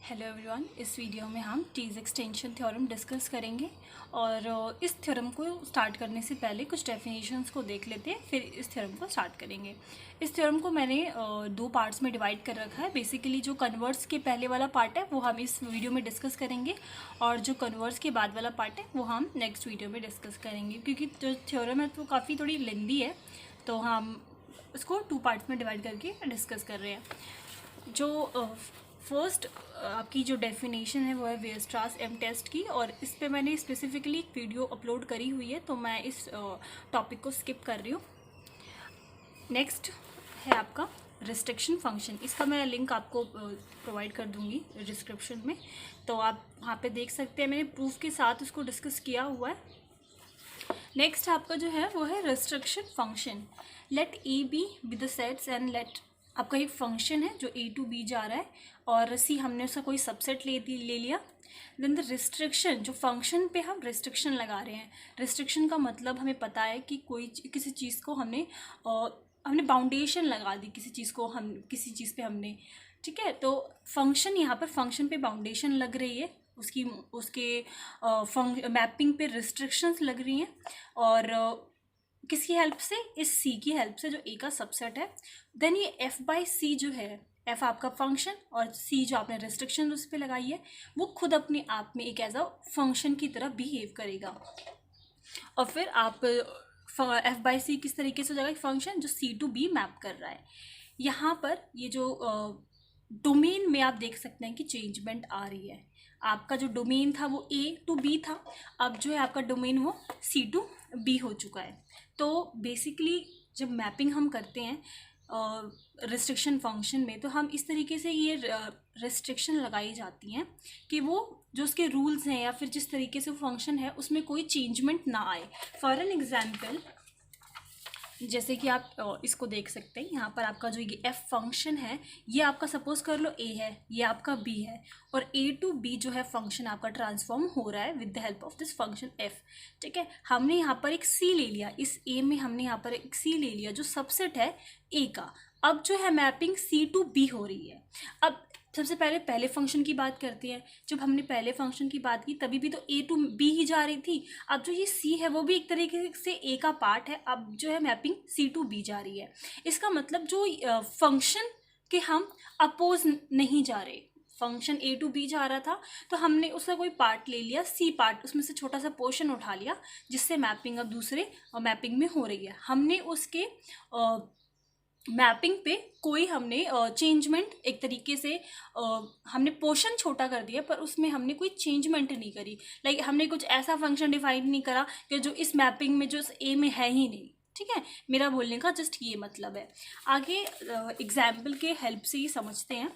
Hello everyone, इस video में हम टीज एक्सटेंशन थ्योरम डिस्कस करेंगे और इस थ्योरम को स्टार्ट करने से पहले कुछ डेफिनेशंस को देख लेते हैं, फिर इस थ्योरम को स्टार्ट करेंगे। इस थ्योरम को मैंने दो पार्ट्स में डिवाइड कर रखा है। बेसिकली जो कन्वर्स के पहले वाला पार्ट है वो हम इस वीडियो में डिस्कस करेंगे और जो कन्वर्स के बाद वाला पार्ट है वो हम नेक्स्ट वीडियो में डिस्कस करेंगे। क्योंकि जो थ्योरम है तो काफ़ी थोड़ी लेंदी है, तो हम इसको टू पार्ट्स में डिवाइड करके डिस्कस कर रहे हैं। जो फर्स्ट आपकी जो डेफिनेशन है वो है वेयरस्ट्रास एम टेस्ट की, और इस पे मैंने स्पेसिफिकली एक वीडियो अपलोड करी हुई है, तो मैं इस टॉपिक को स्किप कर रही हूँ। नेक्स्ट है आपका रिस्ट्रिक्शन फंक्शन। इसका मैं लिंक आपको प्रोवाइड कर दूँगी डिस्क्रिप्शन में, तो आप वहाँ पे देख सकते हैं। मैंने प्रूफ के साथ उसको डिस्कस किया हुआ है। नेक्स्ट आपका जो है वो है restriction function. Let A B with the sets and let आपका एक फंक्शन है जो ए टू बी जा रहा है और सी हमने उसका कोई सबसेट ले लिया। देन द रिस्ट्रिक्शन, जो फंक्शन पे हम रिस्ट्रिक्शन लगा रहे हैं। रिस्ट्रिक्शन का मतलब हमें पता है कि कोई किसी चीज़ को हमने बाउंडेशन लगा दी, किसी चीज़ को हम किसी चीज़ पे हमने, ठीक है। तो फंक्शन, यहाँ पर फंक्शन पे बाउंडेशन लग रही है, उसके मैपिंग पे रिस्ट्रिक्शंस लग रही हैं, और किसकी हेल्प से? इस सी की हेल्प से, जो ए का सबसेट है। देन ये एफ बाई सी जो है, एफ आपका फंक्शन और सी जो आपने रिस्ट्रिक्शन उस पर लगाई है, वो खुद अपने आप में एक एज अ फंक्शन की तरह बिहेव करेगा। और फिर आप एफ बाई सी किस तरीके से हो जाएगा? फंक्शन जो सी टू बी मैप कर रहा है। यहाँ पर ये जो डोमेन में आप देख सकते हैं कि चेंजमेंट आ रही है। आपका जो डोमेन था वो ए टू बी था, अब जो है आपका डोमेन वो सी टू बी हो चुका है। तो बेसिकली जब मैपिंग हम करते हैं रिस्ट्रिक्शन फंक्शन में, तो हम इस तरीके से ये रिस्ट्रिक्शन लगाई जाती हैं कि वो जो उसके रूल्स हैं या फिर जिस तरीके से वो फंक्शन है उसमें कोई चेंजमेंट ना आए। फॉर एन एग्जाम्पल, जैसे कि आप इसको देख सकते हैं, यहाँ पर आपका जो ये एफ फंक्शन है, ये आपका सपोज कर लो ए है, ये आपका बी है, और ए टू बी जो है फंक्शन आपका ट्रांसफॉर्म हो रहा है with the help of this function F, ठीक है। हमने यहाँ पर एक सी ले लिया, इस ए में हमने यहाँ पर एक सी ले लिया जो सबसेट है ए का। अब जो है मैपिंग सी टू बी हो रही है। अब सबसे पहले फंक्शन की बात करते हैं। जब हमने पहले फंक्शन की बात की तभी भी तो ए टू बी ही जा रही थी। अब जो ये सी है वो भी एक तरीके से ए का पार्ट है, अब जो है मैपिंग सी टू बी जा रही है। इसका मतलब जो फंक्शन के हम अपोज नहीं जा रहे। फंक्शन ए टू बी जा रहा था तो हमने उसका कोई पार्ट ले लिया, सी पार्ट, उसमें से छोटा सा पोर्शन उठा लिया जिससे मैपिंग अब दूसरे मैपिंग में हो रही है। हमने उसके मैपिंग पे कोई हमने चेंजमेंट एक तरीके से हमने पोर्शन छोटा कर दिया, पर उसमें हमने कोई चेंजमेंट नहीं करी। लाइक हमने कुछ ऐसा फंक्शन डिफाइन नहीं करा कि जो इस मैपिंग में जो ए में है ही नहीं, ठीक है। मेरा बोलने का जस्ट ये मतलब है। आगे एग्जाम्पल के हेल्प से ही समझते हैं।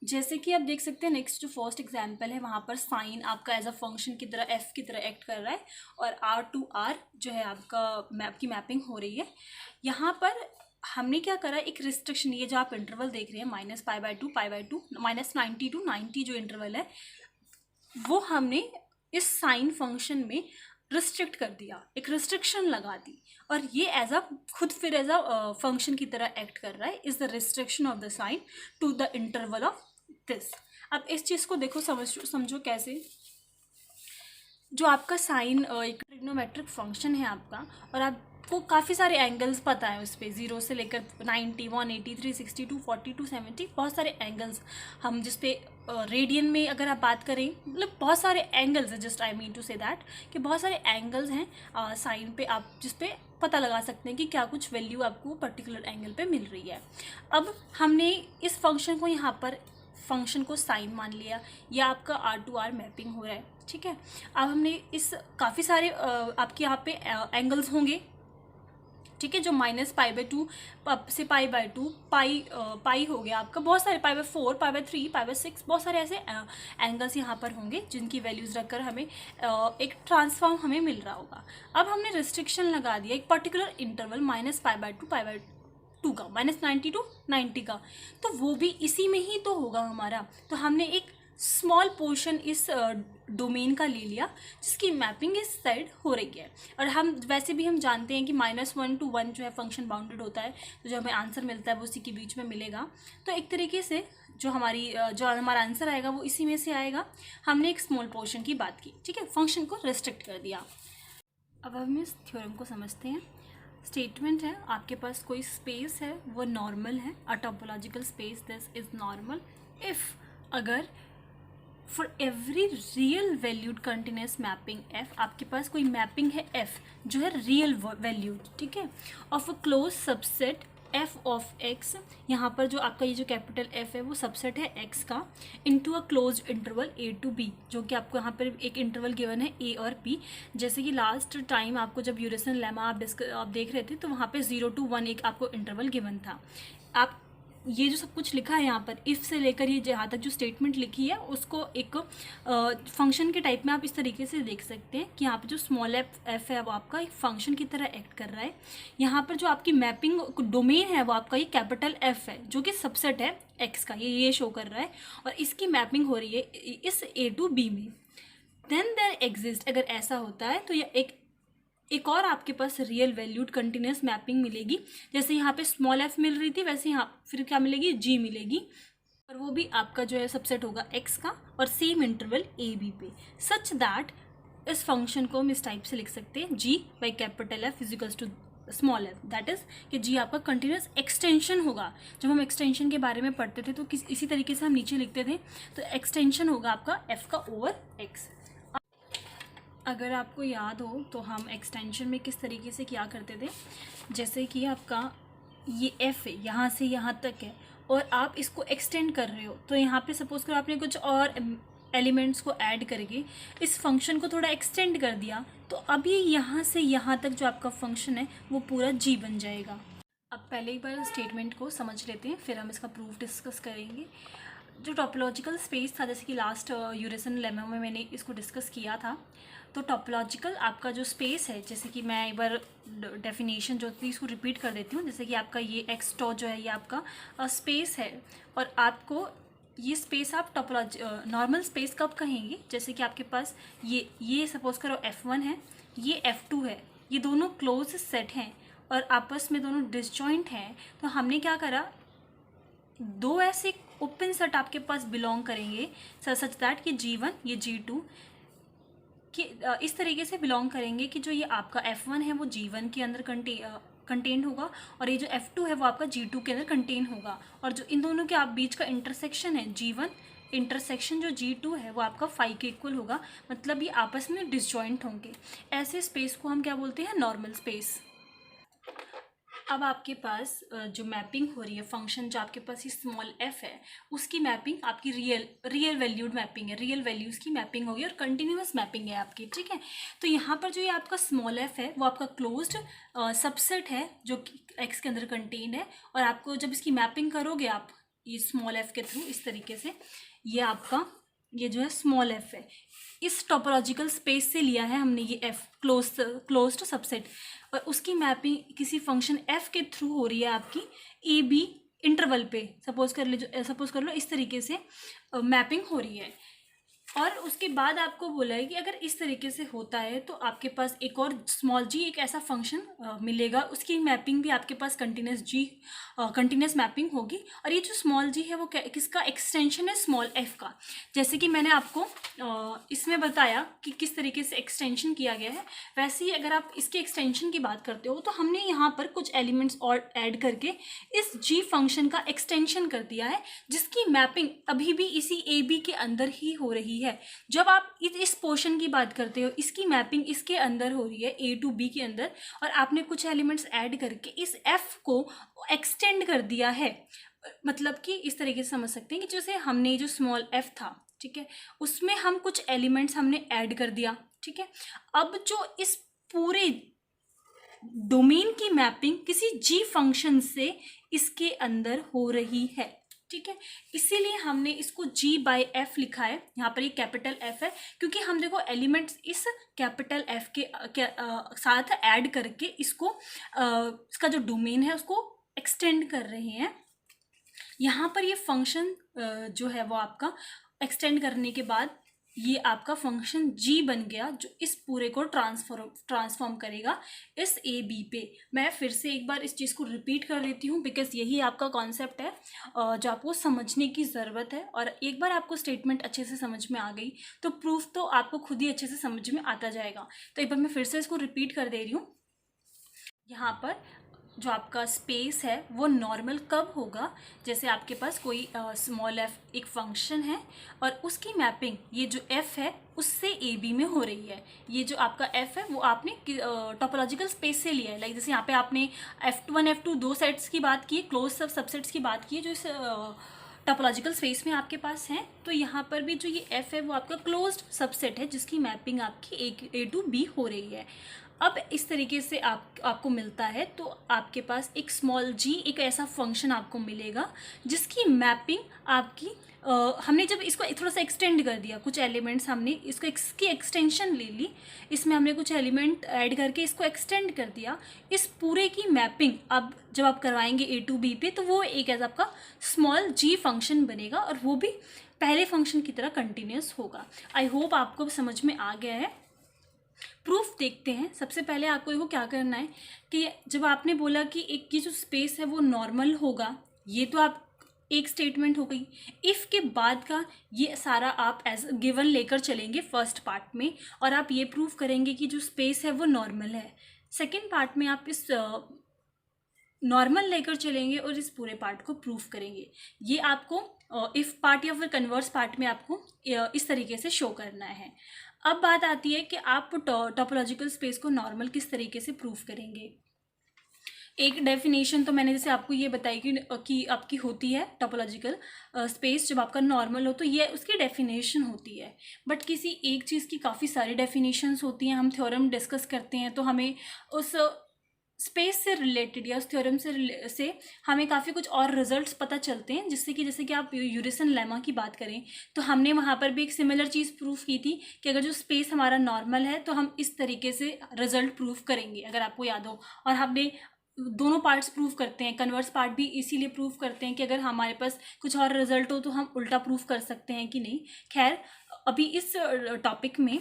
जैसे कि आप देख सकते हैं, नेक्स्ट जो फर्स्ट एग्जाम्पल है वहाँ पर साइन आपका एज अ फंक्शन की तरह एफ की तरह एक्ट कर रहा है, और आर टू आर जो है आपका मैप की मैपिंग हो रही है। यहाँ पर हमने क्या करा, एक रिस्ट्रिक्शन, ये जो आप इंटरवल देख रहे हैं minus pi by two minus 90 to 90 जो इंटरवल है, वो हमने इस साइन फंक्शन में रिस्ट्रिक्ट कर दिया, एक रिस्ट्रिक्शन लगा दी, और ये एज अ खुद फिर एज अ फंक्शन की तरह एक्ट कर रहा है। Is the restriction of the sign to the interval of this. अब इस चीज़ को देखो, समझो कैसे। जो आपका साइन एक ट्रिग्नोमेट्रिक फंक्शन है आपका, और आपको काफ़ी सारे एंगल्स पता है उस पर, 0 से लेकर 90, 180, 360, 240, 270, बहुत सारे एंगल्स हम जिस पे रेडियन में अगर आप बात करें, मतलब बहुत सारे एंगल्स हैं। Just I mean to say that कि बहुत सारे एंगल्स हैं साइन पे, आप जिस पे पता लगा सकते हैं कि क्या कुछ वैल्यू आपको पर्टिकुलर एंगल पे मिल रही है। अब हमने इस फंक्शन को यहाँ पर फंक्शन को साइन मान लिया, या आपका आर टू आर मैपिंग हो रहा है, ठीक है। अब हमने इस काफ़ी सारे आपके यहाँ पे एंगल्स होंगे, ठीक है, जो माइनस पाई बाई टू से पाई बाई टू, पाई हो गया आपका, बहुत सारे pi by 4, pi by 3, pi by 6, बहुत सारे ऐसे एंगल्स यहाँ पर होंगे जिनकी वैल्यूज़ रखकर हमें एक ट्रांसफॉर्म हमें मिल रहा होगा। अब हमने रिस्ट्रिक्शन लगा दिया एक particular interval minus pi by to का, माइनस 90 टू 90 का, तो वो भी इसी में ही तो होगा हमारा। तो हमने एक स्मॉल पोर्शन इस डोमेन का ले लिया जिसकी मैपिंग इस साइड हो रही है। और हम वैसे भी हम जानते हैं कि -1 to 1 जो है फंक्शन बाउंडेड होता है, तो जो हमें आंसर मिलता है वो उसी के बीच में मिलेगा। तो एक तरीके से जो हमारा आंसर आएगा वो इसी में से आएगा। हमने एक स्मॉल पोर्शन की बात की, ठीक है, फंक्शन को रिस्ट्रिक्ट कर दिया। अब हम इस थ्योरम को समझते हैं। स्टेटमेंट है आपके पास कोई स्पेस है वो नॉर्मल है, a topological space this is normal if अगर for every real valued continuous mapping F, आपके पास कोई मैपिंग है एफ जो है रियल वैल्यूड, ठीक है, of a close subset F of x, यहाँ पर जो आपका ये जो कैपिटल एफ है वो सबसेट है एक्स का, into a close interval A to B, जो कि आपको यहाँ पर एक इंटरवल गिवन है ए और बी। जैसे कि लास्ट टाइम आपको जब यूरेसन लेमा आप देख रहे थे तो वहाँ पे 0 to 1 एक आपको इंटरवल गिवन था। आप ये जो सब कुछ लिखा है यहाँ पर इफ़ से लेकर ये जहाँ तक जो स्टेटमेंट लिखी है उसको एक फंक्शन के टाइप में आप इस तरीके से देख सकते हैं कि यहाँ पर जो स्मॉल एफ है वो आपका एक फंक्शन की तरह एक्ट कर रहा है। यहाँ पर जो आपकी मैपिंग डोमेन है वो आपका ये कैपिटल एफ है जो कि सबसेट है एक्स का, ये शो कर रहा है, और इसकी मैपिंग हो रही है इस ए टू बी में। देन देयर एग्जिस्ट, अगर ऐसा होता है तो ये एक और आपके पास रियल वैल्यूड कंटिन्यूस मैपिंग मिलेगी। जैसे यहाँ पे स्मॉल एफ मिल रही थी वैसे यहाँ फिर क्या मिलेगी, जी मिलेगी, और वो भी आपका जो है सबसेट होगा एक्स का और सेम इंटरवल ए बी पे, सच दैट इस फंक्शन को हम इस टाइप से लिख सकते हैं G by capital F equals to small F, that is कि जी आपका कंटिन्यूस एक्सटेंशन होगा। जब हम एक्सटेंशन के बारे में पढ़ते थे तो इसी तरीके से हम नीचे लिखते थे, तो एक्सटेंशन होगा आपका एफ का ओवर एक्स। अगर आपको याद हो तो हम एक्सटेंशन में किस तरीके से क्या करते थे, जैसे कि आपका ये एफ है यहाँ से यहाँ तक है और आप इसको एक्सटेंड कर रहे हो, तो यहाँ पे सपोज करो आपने कुछ और एलिमेंट्स को ऐड करके इस फंक्शन को थोड़ा एक्सटेंड कर दिया, तो अब ये यहाँ से यहाँ तक जो आपका फंक्शन है वो पूरा जी बन जाएगा। अब पहले एक बार स्टेटमेंट को समझ लेते हैं, फिर हम इसका प्रूफ डिस्कस करेंगे। जो टोपोलॉजिकल स्पेस था, जैसे कि लास्ट यूरेसन लेमा में मैंने इसको डिस्कस किया था, तो टोपोलॉजिकल आपका जो स्पेस है, जैसे कि मैं एक बार डेफिनेशन जो थी इसको रिपीट कर देती हूँ। जैसे कि आपका ये एक्स टॉ जो है ये आपका स्पेस है, और आपको ये स्पेस आप नॉर्मल स्पेस कब कहेंगे, जैसे कि आपके पास ये सपोज करो F1 है, ये F2 है, ये दोनों क्लोज सेट हैं और आपस में दोनों डिसजॉइंट हैं। तो हमने क्या करा, दो ऐसे ओपन सेट आपके पास बिलोंग करेंगे सच दैट कि G1 ये G2 कि इस तरीके से बिलोंग करेंगे कि जो ये आपका F1 है वो G1 के अंदर कंटेन होगा, और ये जो F2 है वो आपका G2 के अंदर कंटेन होगा, और जो इन दोनों के आप बीच का इंटरसेक्शन है G1 इंटरसेक्शन जो G2 है वो आपका फाई के इक्वल होगा, मतलब ये आपस में डिसजॉइंट होंगे। ऐसे स्पेस को हम क्या बोलते हैं, नॉर्मल स्पेस। अब आपके पास जो मैपिंग हो रही है फंक्शन, जो आपके पास ये स्मॉल एफ है उसकी मैपिंग आपकी रियल वैल्यूड मैपिंग है, रियल वैल्यूज़ की मैपिंग होगी और कंटिन्यूस मैपिंग है आपकी, ठीक है। तो यहाँ पर जो ये आपका स्मॉल एफ है वो आपका क्लोज्ड सबसेट है जो कि एक्स के अंदर कंटेन है, और आपको जब इसकी मैपिंग करोगे आप ये स्मॉल एफ के थ्रू इस तरीके से, ये आपका ये जो है स्मॉल एफ है, इस टोपोलॉजिकल स्पेस से लिया है हमने ये एफ क्लोज्ड सबसेट, और उसकी मैपिंग किसी फंक्शन एफ के थ्रू हो रही है आपकी ए बी इंटरवल पे, सपोज कर लो इस तरीके से मैपिंग हो रही है। और उसके बाद आपको बोला है कि अगर इस तरीके से होता है तो आपके पास एक और स्मॉल जी एक ऐसा फंक्शन मिलेगा, उसकी मैपिंग भी आपके पास कंटिन्यूस मैपिंग होगी, और ये जो स्मॉल जी है वो किसका एक्सटेंशन है, स्मॉल एफ का। जैसे कि मैंने आपको इसमें बताया कि किस तरीके से एक्सटेंशन किया गया है, वैसे ही अगर आप इसके एक्सटेंशन की बात करते हो तो हमने यहाँ पर कुछ एलिमेंट्स और ऐड करके इस जी फंक्शन का एक्सटेंशन कर दिया है, जिसकी मैपिंग अभी भी इसी ए बी के अंदर ही हो रही है। जब आप इस पोर्शन की बात करते हो इसकी मैपिंग इसके अंदर हो रही है ए टू बी के अंदर, और आपने कुछ एलिमेंट्स ऐड करके इस एफ को एक्सटेंड कर दिया है। मतलब कि इस तरीके से समझ सकते हैं कि जैसे हमने जो स्मॉल एफ था, ठीक है, उसमें हम कुछ एलिमेंट्स हमने ऐड कर दिया, ठीक है। अब जो इस पूरे डोमेन की मैपिंग किसी जी फंक्शन से इसके अंदर हो रही है, ठीक है, इसीलिए हमने इसको जी बाई एफ लिखा है। यहाँ पर ये कैपिटल एफ है क्योंकि हम देखो एलिमेंट्स इस कैपिटल एफ के साथ ऐड करके इसको इसका जो डोमेन है उसको एक्सटेंड कर रहे हैं। यहाँ पर ये फंक्शन जो है वो आपका एक्सटेंड करने के बाद ये आपका फंक्शन जी बन गया, जो इस पूरे को ट्रांसफॉर्म करेगा इस ए बी पे। मैं फिर से एक बार इस चीज़ को रिपीट कर देती हूँ, बिकॉज यही आपका कॉन्सेप्ट है जो आपको समझने की ज़रूरत है। और एक बार आपको स्टेटमेंट अच्छे से समझ में आ गई तो प्रूफ तो आपको खुद ही अच्छे से समझ में आता जाएगा। तो एक बार मैं फिर से इसको रिपीट कर दे रही हूँ। यहाँ पर जो आपका स्पेस है वो नॉर्मल कब होगा, जैसे आपके पास कोई स्मॉल एफ एक फंक्शन है और उसकी मैपिंग ये जो एफ है उससे ए बी में हो रही है। ये जो आपका एफ है वो आपने टोपोलॉजिकल स्पेस से लिया है। लाइक जैसे यहाँ पे आपने F1 F2 दो सेट्स की बात की, क्लोज सबसेट्स की बात की जो इस टोपोलॉजिकल स्पेस में आपके पास है। तो यहाँ पर भी जो ये एफ है वो आपका क्लोज्ड सबसेट है जिसकी मैपिंग आपकी ए टू बी हो रही है। अब इस तरीके से आपको मिलता है तो आपके पास एक स्मॉल जी एक ऐसा फंक्शन आपको मिलेगा जिसकी मैपिंग आपकी हमने जब इसको थोड़ा सा एक्सटेंड कर दिया, कुछ एलिमेंट्स हमने इसकी एक्सटेंशन ले ली, इसमें हमने कुछ एलिमेंट ऐड करके इसको एक्सटेंड कर दिया। इस पूरे की मैपिंग अब जब आप करवाएंगे ए टू बी पे तो वो एक ऐसा आपका स्मॉल जी फंक्शन बनेगा और वो भी पहले फंक्शन की तरह कंटिन्यूस होगा। आई होप आपको समझ में आ गया है। प्रूफ देखते हैं। सबसे पहले आपको देखो क्या करना है कि जब आपने बोला कि एक की जो स्पेस है वो नॉर्मल होगा, ये तो आप एक स्टेटमेंट हो गई। इफ़ के बाद का ये सारा आप एज गिवन लेकर चलेंगे फर्स्ट पार्ट में और आप ये प्रूफ करेंगे कि जो स्पेस है वो नॉर्मल है। सेकेंड पार्ट में आप इस नॉर्मल लेकर चलेंगे और इस पूरे पार्ट को प्रूफ करेंगे। ये आपको इफ़ पार्ट या फिर कन्वर्स पार्ट में आपको इस तरीके से शो करना है। अब बात आती है कि आप टोपोलॉजिकल स्पेस को नॉर्मल किस तरीके से प्रूफ करेंगे। एक डेफिनेशन तो मैंने जैसे आपको ये बताई कि आपकी होती है टोपोलॉजिकल स्पेस जब आपका नॉर्मल हो तो ये उसकी डेफिनेशन होती है। बट किसी एक चीज़ की काफ़ी सारी डेफिनेशंस होती हैं। हम थ्योरम डिस्कस करते हैं तो हमें उस स्पेस से रिलेटेड या उस थ्योरम से हमें काफ़ी कुछ और रिजल्ट्स पता चलते हैं, जिससे कि जैसे कि आप यूरिसन लेमा की बात करें तो हमने वहाँ पर भी एक सिमिलर चीज़ प्रूफ की थी कि अगर जो स्पेस हमारा नॉर्मल है तो हम इस तरीके से रिजल्ट प्रूफ करेंगे, अगर आपको याद हो। और हमने दोनों पार्ट्स प्रूफ करते हैं, कन्वर्स पार्ट भी इसीलिए प्रूफ करते हैं कि अगर हमारे पास कुछ और रिजल्ट हो तो हम उल्टा प्रूफ कर सकते हैं कि नहीं। खैर, अभी इस टॉपिक में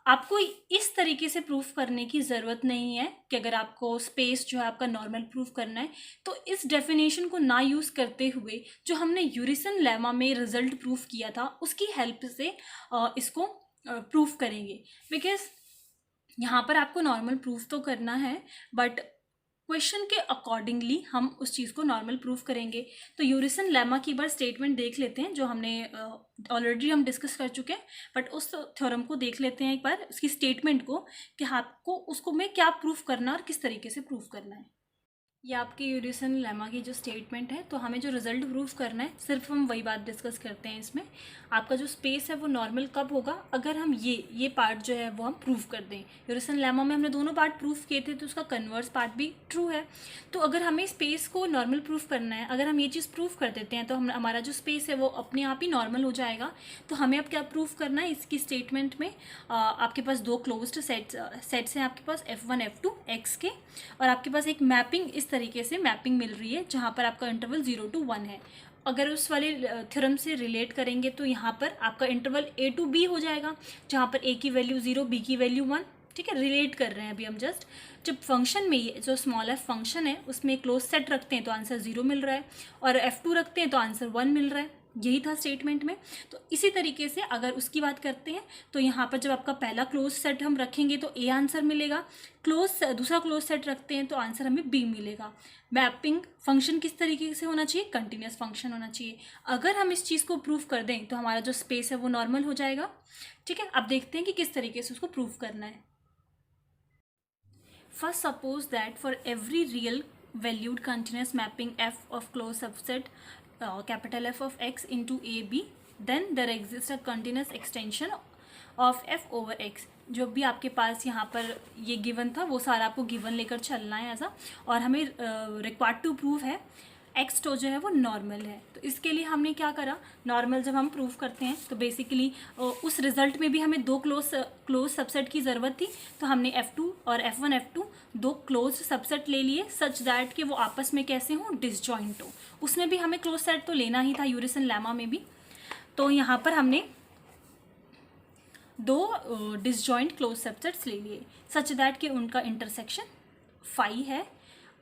आपको इस तरीके से प्रूफ करने की ज़रूरत नहीं है कि अगर आपको स्पेस जो है आपका नॉर्मल प्रूफ करना है तो इस डेफिनेशन को ना यूज़ करते हुए जो हमने यूरिसन लेमा में रिजल्ट प्रूफ किया था उसकी हेल्प से इसको प्रूफ करेंगे। बिकॉज यहाँ पर आपको नॉर्मल प्रूफ तो करना है बट क्वेश्चन के अकॉर्डिंगली हम उस चीज़ को नॉर्मल प्रूफ करेंगे। तो यूरिसन लेमा की बार स्टेटमेंट देख लेते हैं जो हमने ऑलरेडी हम डिस्कस कर चुके हैं, बट उस थ्योरम को देख लेते हैं एक बार, उसकी स्टेटमेंट को कि आपको उसको में क्या प्रूफ करना और किस तरीके से प्रूफ करना है। ये आपके यूरिसन लेमा की जो स्टेटमेंट है, तो हमें जो रिजल्ट प्रूफ करना है सिर्फ हम वही बात डिस्कस करते हैं इसमें। आपका जो स्पेस है वो नॉर्मल कब होगा, अगर हम ये पार्ट जो है वो हम प्रूफ कर दें। यूरिसन लेमा में हमने दोनों पार्ट प्रूफ किए थे तो उसका कन्वर्स पार्ट भी ट्रू है। तो अगर हमें स्पेस को नॉर्मल प्रूफ करना है, अगर हम ये चीज़ प्रूफ कर देते हैं तो हमारा जो स्पेस है वो अपने आप ही नॉर्मल हो जाएगा। तो हमें अब क्या प्रूफ करना है, इसकी स्टेटमेंट में आपके पास दो क्लोज्ड सेट्स हैं आपके पास F1 F2 X के, और आपके पास एक मैपिंग इस तरीके से मैपिंग मिल रही है जहाँ पर आपका इंटरवल 0 to 1 है। अगर उस वाले थ्योरम से रिलेट करेंगे तो यहाँ पर आपका इंटरवल A to B हो जाएगा जहाँ पर A की वैल्यू 0, B की वैल्यू 1। ठीक है, रिलेट कर रहे हैं अभी हम जस्ट। जब फंक्शन में ये जो स्मॉल f फंक्शन है उसमें क्लोज सेट रखते हैं तो आंसर 0 मिल रहा है, और F2 रखते हैं तो आंसर 1 मिल रहा है। यही था स्टेटमेंट में। तो इसी तरीके से अगर उसकी बात करते हैं तो यहाँ पर जब आपका पहला क्लोज सेट हम रखेंगे तो A आंसर मिलेगा, दूसरा क्लोज सेट रखते हैं तो आंसर हमें B मिलेगा। मैपिंग फंक्शन किस तरीके से होना चाहिए, कंटिन्यूस फंक्शन होना चाहिए। अगर हम इस चीज़ को प्रूफ कर दें तो हमारा जो स्पेस है वो नॉर्मल हो जाएगा। ठीक है, अब देखते हैं कि किस तरीके से उसको प्रूफ करना है। First suppose that for every real valued continuous mapping f of closed subset capital F of x into a b, then there exists a continuous extension of f over x। जो भी आपके पास यहाँ पर ये given था वो सारा आपको गिवन लेकर चलना है ऐसा, और हमें रिक्वायर्ड टू प्रूव है एक्स तो जो है वो नॉर्मल है। तो इसके लिए हमने क्या करा, नॉर्मल जब हम प्रूव करते हैं तो बेसिकली उस रिजल्ट में भी हमें दो क्लोज सबसेट की ज़रूरत थी, तो हमने F2 और F1 F2 दो क्लोज सबसेट ले लिए सच दैट कि वो आपस में कैसे हों, डिसजॉइंट हो। उसमें भी हमें क्लोज सेट तो लेना ही था यूरिसन लेमा में भी। तो यहाँ पर हमने दो डिसजॉइंट क्लोज सबसेट्स ले लिए सच दैट कि उनका इंटरसेक्शन फाई है,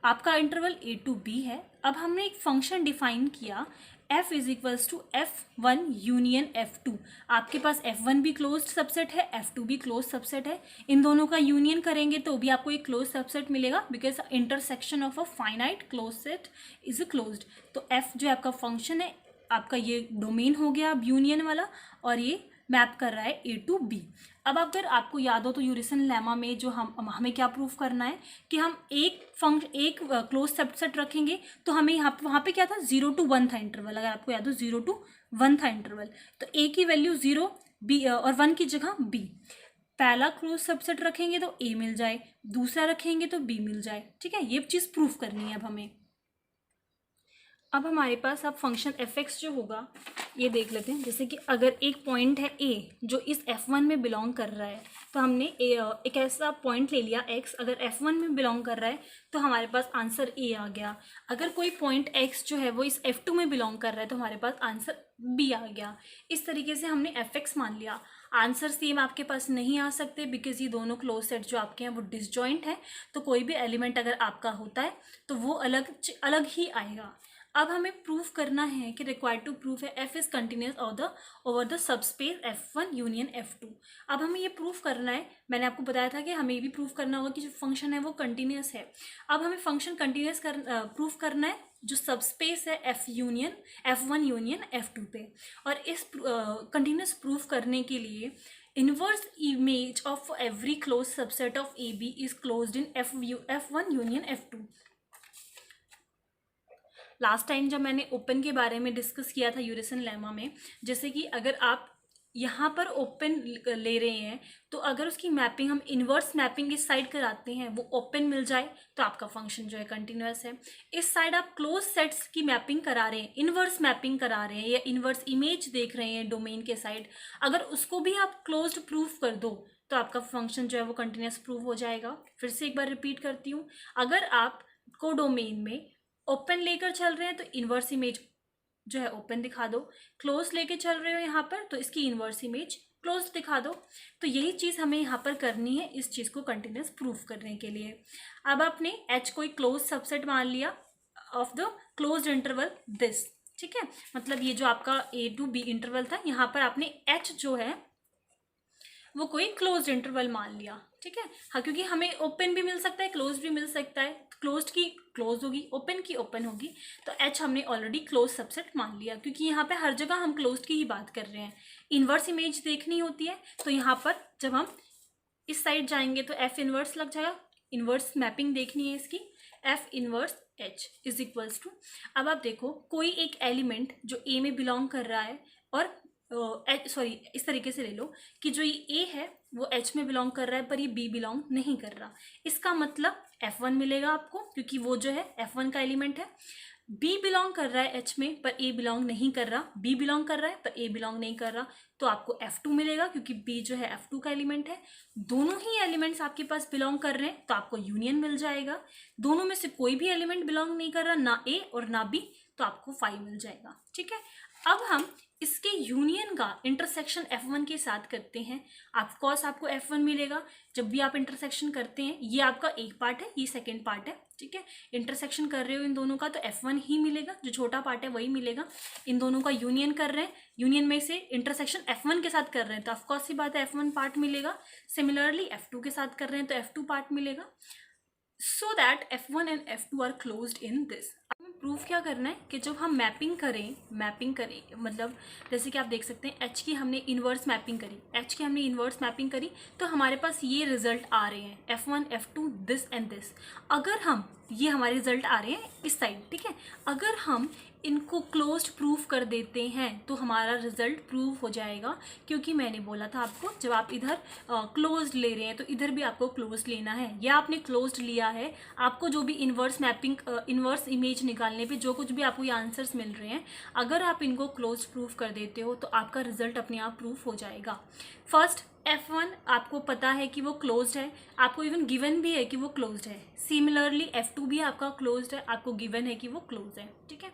आपका इंटरवल ए टू बी है। अब हमने एक फंक्शन डिफाइन किया f is equals to f1 union f2। आपके पास f1 भी क्लोज्ड सबसेट है, f2 भी क्लोज सबसेट है, इन दोनों का यूनियन करेंगे तो भी आपको एक क्लोज सबसेट मिलेगा because intersection of a finite close set is closed. तो f जो आपका फंक्शन है, आपका ये डोमेन हो गया अब यूनियन वाला, और ये मैप कर रहा है ए टू बी। अब अगर आपको याद हो तो यूरिसन लेमा में जो हमें क्या प्रूफ करना है कि हम एक क्लोज सबसेट रखेंगे तो हमें वहाँ पे क्या था 0 to 1 था इंटरवल। अगर आपको याद हो 0 to 1 था इंटरवल, तो ए की वैल्यू 0 बी और 1 की जगह बी। पहला क्लोज सबसेट रखेंगे तो ए मिल जाए, दूसरा रखेंगे तो बी मिल जाए। ठीक है, ये चीज़ प्रूफ करनी है अब हमें। अब हमारे पास अब फंक्शन f(x) जो होगा ये देख लेते हैं। जैसे कि अगर एक पॉइंट है a जो इस f1 में बिलोंग कर रहा है, तो हमने एक ऐसा पॉइंट ले लिया x, अगर f1 में बिलोंग कर रहा है तो हमारे पास आंसर a आ गया। अगर कोई पॉइंट x जो है वो इस f2 में बिलोंग कर रहा है तो हमारे पास आंसर b आ गया। इस तरीके से हमने f(x) मान लिया। आंसर सेम आपके पास नहीं आ सकते बिकॉज ये दोनों क्लोज सेट जो आपके हैं वो डिसजॉइंट है, तो कोई भी एलिमेंट अगर आपका होता है तो वो अलग ही आएगा। अब हमें प्रूफ करना है कि रिक्वायर्ड टू प्रूफ है f is continuous over the subspace f1 union f2। अब हमें ये प्रूफ करना है, मैंने आपको बताया था कि हमें ये भी प्रूफ करना होगा कि जो फंक्शन है वो कंटिन्यूस है। अब हमें फंक्शन कंटिन्यूस प्रूफ करना है जो सबस्पेस है f1 यूनियन f2 पे। और इस कंटिन्यूस प्रूफ करने के लिए inverse image of every close subset of A B is closed in f1 union f2। Last time जब मैंने ओपन के बारे में डिस्कस किया था यूरिसन लेमा में, जैसे कि अगर आप यहाँ पर ओपन ले रहे हैं तो अगर उसकी मैपिंग हम इन्वर्स मैपिंग इस साइड कराते हैं वो ओपन मिल जाए तो आपका फंक्शन जो है कंटिन्यूस है। इस साइड आप क्लोज सेट्स की मैपिंग करा रहे हैं, इन्वर्स मैपिंग करा रहे हैं या इन्वर्स इमेज देख रहे हैं डोमेन के साइड, अगर उसको भी आप क्लोज्ड प्रूफ कर दो तो आपका फंक्शन जो है वो कंटिन्यूस प्रूफ हो जाएगा। फिर से एक बार रिपीट करती हूँ, अगर आप को डोमेन में ओपन लेकर चल रहे हैं तो इन्वर्स इमेज जो है ओपन दिखा दो, क्लोज लेके चल रहे हो यहाँ पर तो इसकी इन्वर्स इमेज क्लोज दिखा दो। तो यही चीज़ हमें यहाँ पर करनी है इस चीज़ को कंटिन्यूस प्रूफ करने के लिए। अब आपने h को एक क्लोज सबसेट मान लिया of the close interval this. ठीक है, मतलब ये जो आपका a to b इंटरवल था, यहाँ पर आपने h जो है वो कोई क्लोज इंटरवल मान लिया। ठीक है, हाँ, क्योंकि हमें ओपन भी मिल सकता है क्लोज भी मिल सकता है, क्लोज्ड की क्लोज होगी, ओपन की ओपन होगी, तो h हमने ऑलरेडी क्लोज सबसेट मान लिया क्योंकि यहाँ पे हर जगह हम क्लोज्ड की ही बात कर रहे हैं। इन्वर्स इमेज देखनी होती है तो यहाँ पर जब हम इस साइड जाएंगे तो f इन्वर्स लग जाएगा, इन्वर्स मैपिंग देखनी है इसकी, f inverse h is equals to. अब आप देखो कोई एक एलिमेंट जो a में बिलोंग कर रहा है और इस तरीके से ले लो कि जो ये a है वो h में बिलोंग कर रहा है पर ये b बिलोंग नहीं कर रहा, इसका मतलब f1 मिलेगा आपको क्योंकि वो जो है f1 का एलिमेंट है। b बिलोंग कर रहा है h में पर a बिलोंग नहीं कर रहा, b बिलोंग कर रहा है पर a बिलोंग नहीं कर रहा, तो आपको f2 मिलेगा क्योंकि b जो है f2 का एलिमेंट है। दोनों ही एलिमेंट्स आपके पास बिलोंग कर रहे हैं तो आपको यूनियन मिल जाएगा। दोनों में से कोई भी एलिमेंट बिलोंग नहीं कर रहा, ना a और ना b, तो आपको 5 मिल जाएगा। ठीक है, अब हम इसके यूनियन का इंटरसेक्शन f1 के साथ करते हैं। ऑफकोर्स आपको f1 मिलेगा जब भी आप इंटरसेक्शन करते हैं, ये आपका एक पार्ट है, ये सेकेंड पार्ट है। ठीक है, इंटरसेक्शन कर रहे हो इन दोनों का तो f1 ही मिलेगा, जो छोटा पार्ट है वही मिलेगा। इन दोनों का यूनियन कर रहे हैं, यूनियन में से इंटरसेक्शन f1 के साथ कर रहे हैं तो ऑफकोर्स ही बात है f1 पार्ट मिलेगा। सिमिलरली f2 के साथ कर रहे हैं तो f2 पार्ट मिलेगा। So that f1 and f2 are closed in this. Proof क्या करना है कि जब हम मैपिंग करें मतलब जैसे कि आप देख सकते हैं h की हमने इन्वर्स मैपिंग करी तो हमारे पास ये रिजल्ट आ रहे हैं f1 f2 this and this. अगर हम ये हमारे रिजल्ट आ रहे हैं इस साइड, ठीक है, अगर हम इनको क्लोज्ड प्रूफ कर देते हैं तो हमारा रिजल्ट प्रूफ हो जाएगा क्योंकि मैंने बोला था आपको जब आप इधर क्लोज्ड ले रहे हैं तो इधर भी आपको क्लोज्ड लेना है, या आपने क्लोज्ड लिया है, आपको जो भी इन्वर्स इमेज निकालने पे जो कुछ भी आपको ये आंसर्स मिल रहे हैं, अगर आप इनको क्लोज्ड प्रूफ कर देते हो तो आपका रिजल्ट अपने आप प्रूफ हो जाएगा। फर्स्ट F1 आपको पता है कि वो क्लोज्ड है, आपको इवन गिवन भी है कि वो क्लोज्ड है। सिमिलरली F2 भी आपका क्लोज्ड है, आपको गिवन है कि वो क्लोज है, ठीक है।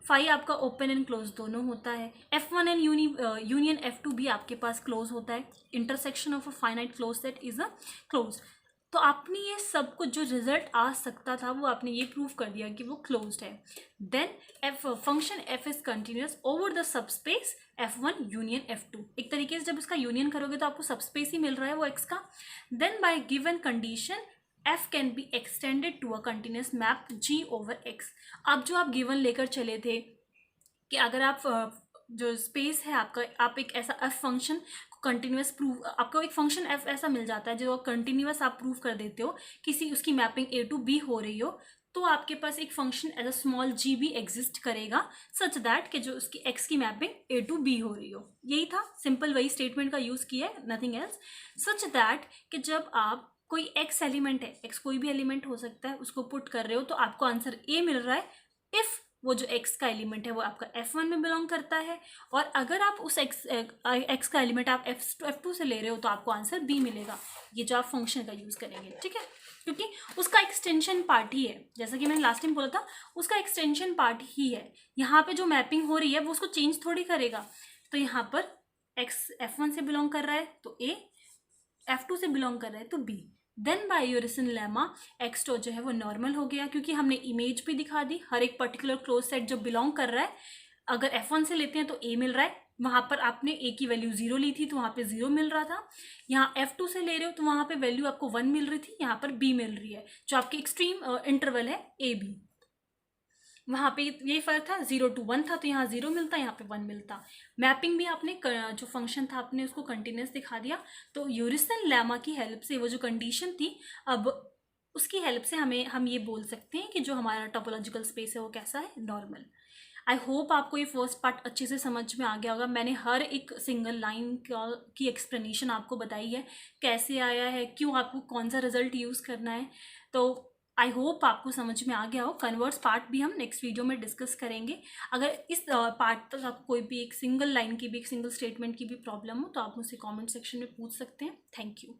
फाई आपका ओपन एंड क्लोज दोनों होता है। F1 एंड यूनियन F2 भी आपके पास क्लोज होता है। Intersection of a finite close set is a close. तो आपने ये सब कुछ जो रिजल्ट आ सकता था वो आपने ये प्रूव कर दिया कि वो क्लोज्ड है। Then function f is continuous over the subspace F1 union F2। एक तरीके से जब इसका यूनियन करोगे तो आपको सबस्पेस ही मिल रहा है वो x का। Then by given condition f can be extended to a continuous map g over x। अब जो आप गिवन लेकर चले थे कि अगर आप जो स्पेस है आपका, आप एक ऐसा f फंक्शन कंटिन्यूअस प्रूव, आपको एक फंक्शन f ऐसा मिल जाता है जो कंटिन्यूअस आप प्रूव कर देते हो, किसी उसकी मैपिंग a टू b हो रही हो, तो आपके पास एक function as a small g भी एग्जिस्ट करेगा सच दैट कि जो उसकी x की मैपिंग a टू b हो रही हो। यही था, सिंपल वही स्टेटमेंट का यूज किया है, नथिंग एल्स। सच दैट कि जब आप कोई x एलिमेंट है, x कोई भी एलिमेंट हो सकता है, उसको पुट कर रहे हो तो आपको आंसर a मिल रहा है इफ वो जो x का एलिमेंट है वो आपका F1 में बिलोंग करता है, और अगर आप उस x का एलिमेंट आप F2 से ले रहे हो तो आपको आंसर B मिलेगा। ये जो आप फंक्शन का यूज करेंगे, ठीक है, क्योंकि उसका एक्सटेंशन पार्ट ही है, जैसा कि मैंने लास्ट टाइम बोला था, उसका एक्सटेंशन पार्ट ही है। यहाँ पे जो मैपिंग हो रही है वो उसको चेंज थोड़ी करेगा। तो यहाँ पर x F1 से बिलोंग कर रहा है तो A, F2 से बिलोंग कर रहा है तो B। Then by Urysohn lemma X जो है वो नॉर्मल हो गया, क्योंकि हमने इमेज भी दिखा दी हर एक पर्टिकुलर क्लोज सेट जो बिलोंग कर रहा है। अगर F1 से लेते हैं तो A मिल रहा है, वहां पर आपने A की वैल्यू 0 ली थी तो वहां पे 0 मिल रहा था। यहाँ F2 से ले रहे हो तो वहां पे वैल्यू आपको 1 मिल रही थी, यहाँ पर B मिल रही है, जो आपकी एक्सट्रीम इंटरवल है AB। वहाँ पे यही फर्क था, 0 to 1 था तो यहाँ 0 मिलता, यहाँ पे 1 मिलता। मैपिंग भी आपने जो फंक्शन था आपने उसको कंटिन्यूस दिखा दिया। तो यूरिसन लेमा की हेल्प से वो जो कंडीशन थी, अब उसकी हेल्प से हम ये बोल सकते हैं कि जो हमारा टोपोलॉजिकल स्पेस है वो कैसा है, नॉर्मल। आई होप आपको ये फर्स्ट पार्ट अच्छे से समझ में आ गया होगा। मैंने हर एक सिंगल लाइन की एक्सप्लेनेशन आपको बताई है, कैसे आया है, क्यों आपको कौन सा रिजल्ट यूज़ करना है। तो आई होप आपको समझ में आ गया हो। कन्वर्स पार्ट भी हम नेक्स्ट वीडियो में डिस्कस करेंगे। अगर इस पार्ट तक आपको कोई भी एक सिंगल लाइन की भी, एक सिंगल स्टेटमेंट की भी प्रॉब्लम हो तो आप मुझसे कमेंट सेक्शन में पूछ सकते हैं। Thank you.